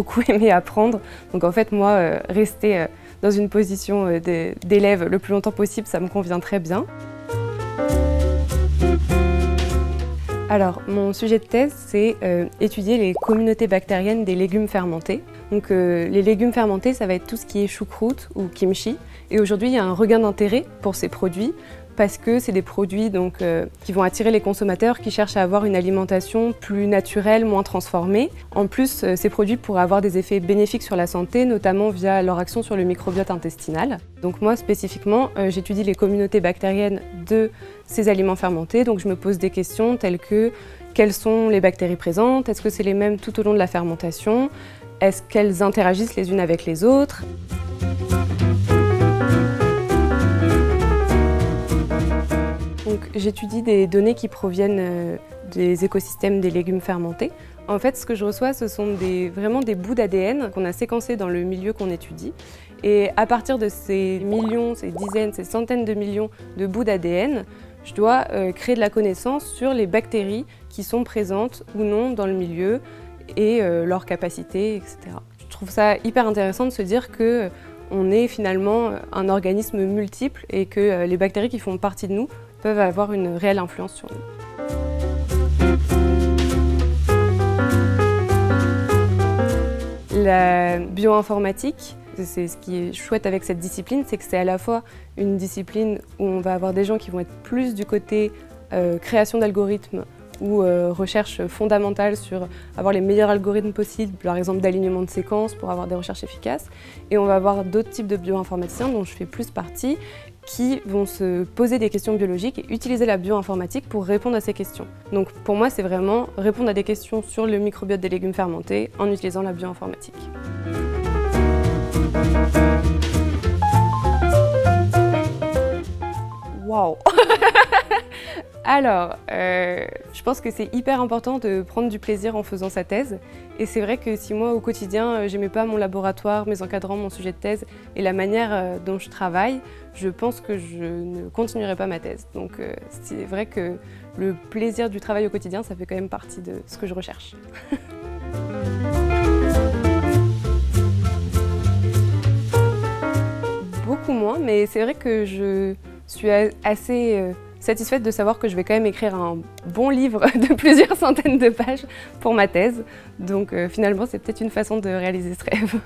beaucoup aimé apprendre. Donc en fait, moi, rester dans une position d'élève le plus longtemps possible, ça me convient très bien. Alors, mon sujet de thèse, c'est étudier les communautés bactériennes des légumes fermentés. Donc, les légumes fermentés, ça va être tout ce qui est choucroute ou kimchi. Et aujourd'hui, il y a un regain d'intérêt pour ces produits parce que c'est des produits qui vont attirer les consommateurs qui cherchent à avoir une alimentation plus naturelle, moins transformée. En plus, ces produits pourraient avoir des effets bénéfiques sur la santé, notamment via leur action sur le microbiote intestinal. Donc moi, spécifiquement, j'étudie les communautés bactériennes de ces aliments fermentés. Donc je me pose des questions telles que quelles sont les bactéries présentes? Est-ce que c'est les mêmes tout au long de la fermentation? Est-ce qu'elles interagissent les unes avec les autres? Donc, j'étudie des données qui proviennent des écosystèmes des légumes fermentés. En fait, ce que je reçois, ce sont vraiment des bouts d'ADN qu'on a séquencés dans le milieu qu'on étudie. Et à partir de ces millions, ces dizaines, ces centaines de millions de bouts d'ADN, je dois créer de la connaissance sur les bactéries qui sont présentes ou non dans le milieu et leurs capacités, etc. Je trouve ça hyper intéressant de se dire qu'on est finalement un organisme multiple et que les bactéries qui font partie de nous peuvent avoir une réelle influence sur nous. La bioinformatique, c'est ce qui est chouette avec cette discipline, c'est que c'est à la fois une discipline où on va avoir des gens qui vont être plus du côté création d'algorithmes ou recherche fondamentale sur avoir les meilleurs algorithmes possibles, par exemple d'alignement de séquences pour avoir des recherches efficaces. Et on va avoir d'autres types de bioinformaticiens dont je fais plus partie, qui vont se poser des questions biologiques et utiliser la bioinformatique pour répondre à ces questions. Donc pour moi, c'est vraiment répondre à des questions sur le microbiote des légumes fermentés en utilisant la bioinformatique. Waouh! Alors, je pense que c'est hyper important de prendre du plaisir en faisant sa thèse. Et c'est vrai que si moi, au quotidien, j'aimais pas mon laboratoire, mes encadrants, mon sujet de thèse et la manière dont je travaille, je pense que je ne continuerai pas ma thèse. Donc c'est vrai que le plaisir du travail au quotidien, ça fait quand même partie de ce que je recherche. Beaucoup moins, mais c'est vrai que je suis assez satisfaite de savoir que je vais quand même écrire un bon livre de plusieurs centaines de pages pour ma thèse. Donc finalement, c'est peut-être une façon de réaliser ce rêve.